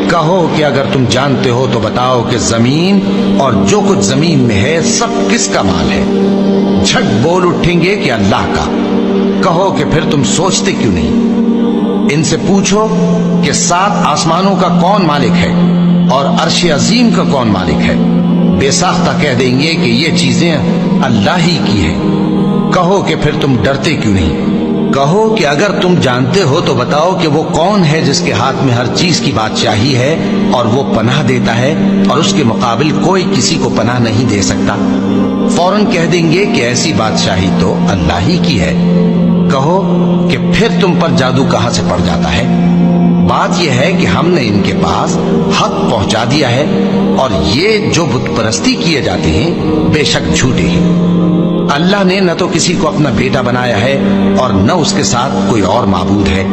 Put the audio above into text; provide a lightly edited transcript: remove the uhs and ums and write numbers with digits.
کہو کہ اگر تم جانتے ہو تو بتاؤ کہ زمین اور جو کچھ زمین میں ہے سب کس کا مال ہے؟ جھٹ بول اٹھیں گے کہ اللہ کا۔ کہو کہ پھر تم سوچتے کیوں نہیں؟ ان سے پوچھو کہ 7 آسمانوں کا کون مالک ہے اور عرش عظیم کا کون مالک ہے؟ بے ساختہ کہہ دیں گے کہ یہ چیزیں اللہ ہی کی ہیں۔ کہو کہ پھر تم ڈرتے کیوں نہیں؟ کہو کہ اگر تم جانتے ہو تو بتاؤ کہ وہ کون ہے جس کے ہاتھ میں ہر چیز کی بادشاہی ہے اور وہ پناہ دیتا ہے اور اس کے مقابل کوئی کسی کو پناہ نہیں دے سکتا؟ فوراً کہہ دیں گے کہ ایسی بادشاہی تو اللہ ہی کی ہے۔ کہو کہ پھر تم پر جادو کہاں سے پڑ جاتا ہے؟ بات یہ ہے کہ ہم نے ان کے پاس حق پہنچا دیا ہے اور یہ جو بت پرستی کیے جاتے ہیں بے شک جھوٹے ہیں۔ اللہ نے نہ تو کسی کو اپنا بیٹا بنایا ہے اور نہ اس کے ساتھ کوئی اور معبود ہے۔